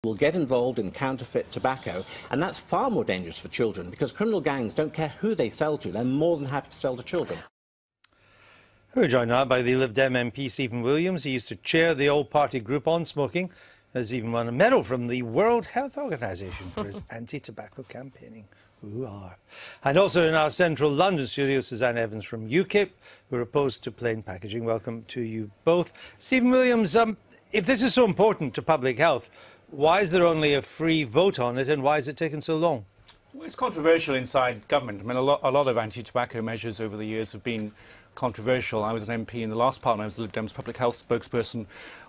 will get involved in counterfeit tobacco, and that's far more dangerous for children because criminal gangs don't care who they sell to. They're more than happy to sell to children. We're joined now by the Lib Dem MP Stephen Williams. He used to chair the all-party group on smoking, has even won a medal from the World Health Organization for his anti-tobacco campaigning. Ooh-ah. And also in our central London studio, Suzanne Evans from UKIP, who are opposed to plain packaging. Welcome to you both. Stephen Williams, if this is so important to public health, why is there only a free vote on it, and why has it taken so long? Well, it's controversial inside government. I mean, a lot of anti-tobacco measures over the years have been controversial. I was an MP in the last Parliament. I was the Lib Dem's public health spokesperson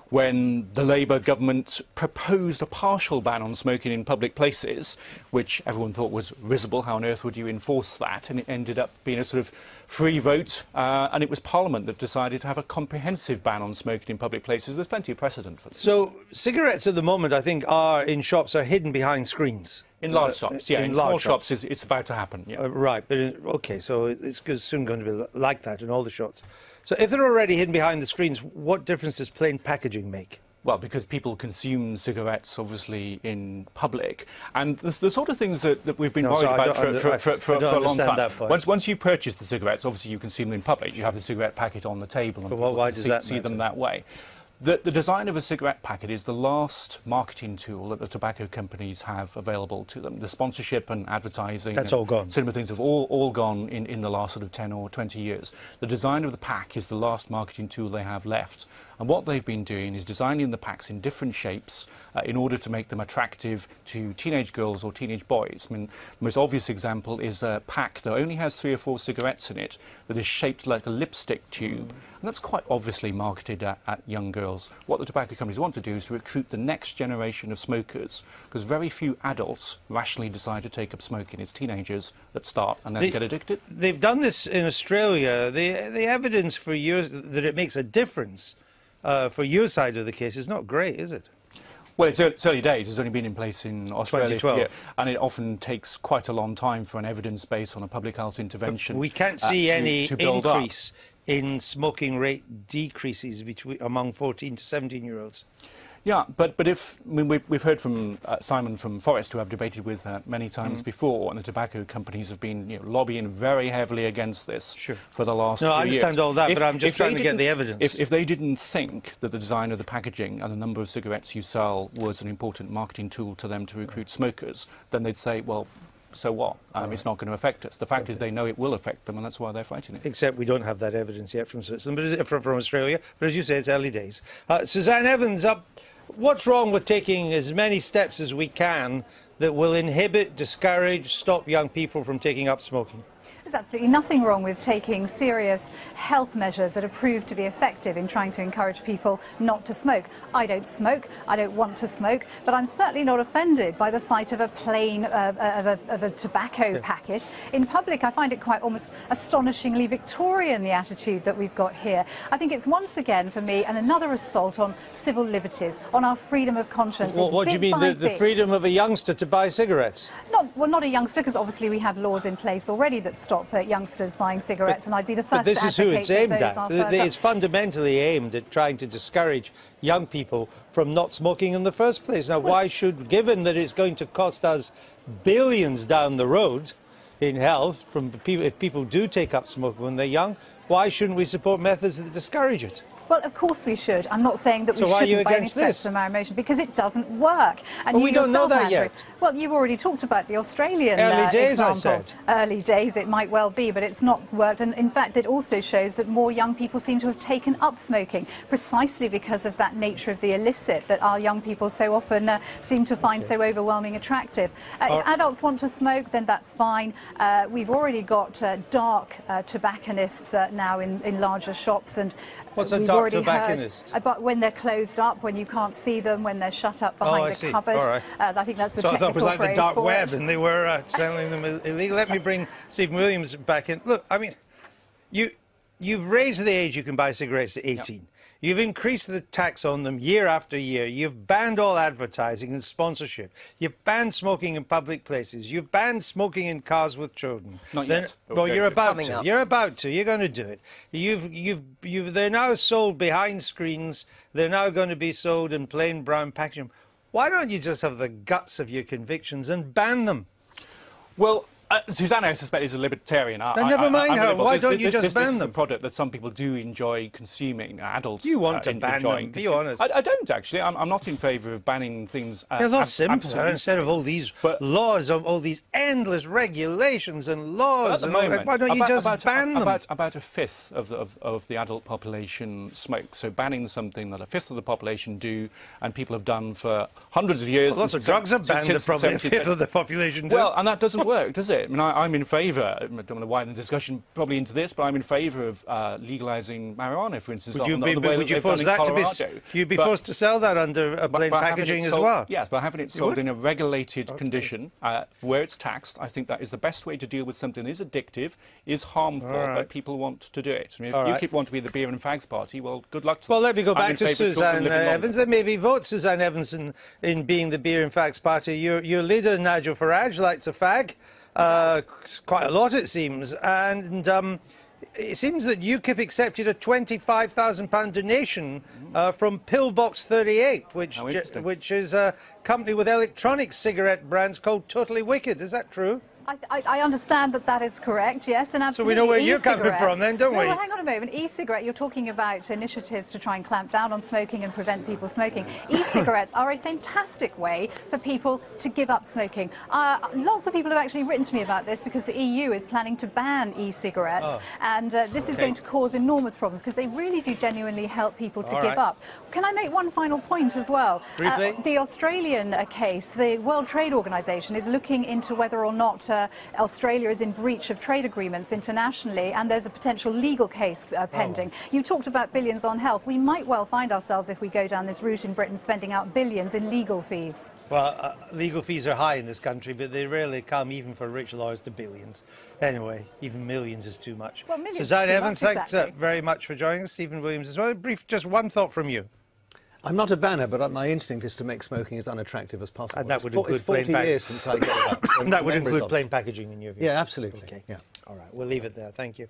when the Labour government proposed a partial ban on smoking in public places, which everyone thought was risible. How on earth would you enforce that? And it ended up being a sort of free vote, and it was Parliament that decided to have a comprehensive ban on smoking in public places. There's plenty of precedent for this. So cigarettes at the moment, I think, in shops are hidden behind screens. In large shops, yeah. In small shops, it's about to happen, yeah. Right, but OK, so it's soon going to be like that in all the shops. So if they're already hidden behind the screens, what difference does plain packaging make? Well, because people consume cigarettes, obviously, in public. And the sort of things that we've been worried about for a long time. Once you've purchased the cigarettes, obviously you consume them in public. You have the cigarette packet on the table and people why does that see them that way. The design of a cigarette packet is the last marketing tool that the tobacco companies have available to them. The sponsorship and advertising, that's all gone. Similar things have all gone in the last sort of 10 or 20 years. The design of the pack is the last marketing tool they have left. And what they've been doing is designing the packs in different shapes in order to make them attractive to teenage girls or teenage boys. I mean, the most obvious example is a pack that only has 3 or 4 cigarettes in it that is shaped like a lipstick tube. And that's quite obviously marketed at young girls. What the tobacco companies want to do is to recruit the next generation of smokers, because very few adults rationally decide to take up smoking. It's teenagers that start and then get addicted. They've done this in Australia. The evidence for years that it makes a difference for your side of the case is not great, is it? Well, it's early days. It's only been in place in Australia 2012. And it often takes quite a long time for an evidence base on a public health intervention. But we can't see any increase in smoking rate decreases among 14 to 17-year-olds. Yeah, but if I mean, we've heard from Simon from Forest, who I've debated with many times before, and the tobacco companies have been lobbying very heavily against this for the last few years. No, I understand all that, but I'm just trying to get the evidence. If they didn't think that the design of the packaging and the number of cigarettes you sell was an important marketing tool to them to recruit smokers, then they'd say, well, so what? It's not going to affect us. The fact is they know it will affect them, and that's why they're fighting it. Except we don't have that evidence yet from Switzerland, but from Australia. But as you say, it's early days. Suzanne Evans, what's wrong with taking as many steps as we can that will inhibit, discourage, stop young people from taking up smoking? There's absolutely nothing wrong with taking serious health measures that are proved to be effective in trying to encourage people not to smoke. I don't smoke, I don't want to smoke, but I'm certainly not offended by the sight of a plain of a tobacco packet in public. I find it quite almost astonishingly Victorian, the attitude that we've got here. I think it's once again, for me, another assault on civil liberties, on our freedom of conscience. What do you mean, the freedom of a youngster to buy cigarettes? Not a youngster, because obviously we have laws in place already that stop youngsters buying cigarettes, and I'd be the first to advocate. But this is who it's aimed at. It's fundamentally aimed at trying to discourage young people from not smoking in the first place. Now, why should, given that it's going to cost us billions down the road in health from people, if people do take up smoking when they're young, why shouldn't we support methods that discourage it? Well, of course we should. I'm not saying that we shouldn't by any stretch of our emotion, because it doesn't work. And we don't know that yet. Well, you've already talked about the Australian early days, example. I said. Early days, it might well be, but it's not worked. And in fact, it also shows that more young people seem to have taken up smoking, precisely because of that nature of the illicit that our young people so often seem to find so overwhelmingly attractive. If adults want to smoke, then that's fine. We've already got dark tobacconists now in larger shops, and what's a dark tobacconist? About when they're closed up, when you can't see them, when they're shut up behind the cupboard. All right. I think that's the technical phrase. So I thought it was like the dark web, and they were selling them illegal. Let me bring Stephen Williams back in. Look, I mean, you've raised the age you can buy cigarettes to 18. Yep. You've increased the tax on them year after year. You've banned all advertising and sponsorship. You've banned smoking in public places. You've banned smoking in cars with children. Not yet. Well, you're about to. You're about to. You're going to do it. They're now sold behind screens. They're now going to be sold in plain brown packaging. Why don't you just have the guts of your convictions and ban them? Well, Suzanne, I suspect, is a libertarian. Never mind her. Why don't you just ban them? This is a product that some people do enjoy consuming. Adults. You want to ban them? Be honest. I don't actually. I'm not in favour of banning things. They're a lot simpler instead of all these laws, of all these endless regulations and laws. Why don't you just ban them? About a fifth of the adult population smoke. So banning something that a fifth of the population do, and people have done for hundreds of years. Lots of drugs are banned that probably a fifth of the population do. Well, and that doesn't work, does it? I mean, I'm in favour, I don't want to widen the discussion probably into this, but I'm in favour of legalising marijuana, for instance. Would you force that to be... You'd be forced to sell that under plain packaging as well? Yes, but having it sold in a regulated condition, where it's taxed, I think that is the best way to deal with something that is addictive, is harmful, but people want to do it. I mean, if UKIP want to be the beer and fags party, well, good luck to them. Well, let me go back to Suzanne Evans. And maybe vote Suzanne Evans in being the beer and fags party. Your leader, Nigel Farage, likes a fag. Quite a lot, it seems, and it seems that UKIP accepted a £25,000 donation from Pillbox 38, which is a company with electronic cigarette brands called Totally Wicked. Is that true? I understand that is correct, yes, and absolutely. So we know where you're coming from then, don't we? Well, hang on a moment. E-cigarette, you're talking about initiatives to try and clamp down on smoking and prevent people smoking. E-cigarettes are a fantastic way for people to give up smoking. Lots of people have actually written to me about this because the EU is planning to ban e-cigarettes, and this is going to cause enormous problems because they really do genuinely help people to give up. Can I make one final point as well? Briefly? The Australian case, the World Trade Organization is looking into whether or not Australia is in breach of trade agreements internationally, and there's a potential legal case pending. You talked about billions on health. We might well find ourselves, if we go down this route in Britain, spending out billions in legal fees. Well, legal fees are high in this country, but they rarely come, even for rich lawyers, to billions. Anyway, even millions is too much. Well, Suzanne Evans, thanks very much for joining us. Stephen Williams as well. Just one thought from you. I'm not a banner, but my instinct is to make smoking as unattractive as possible. And that would include plain packaging. 40 years since I gave that. And that would include plain packaging in your view? Yeah, absolutely. Okay. Yeah. All right, we'll leave it there. Thank you.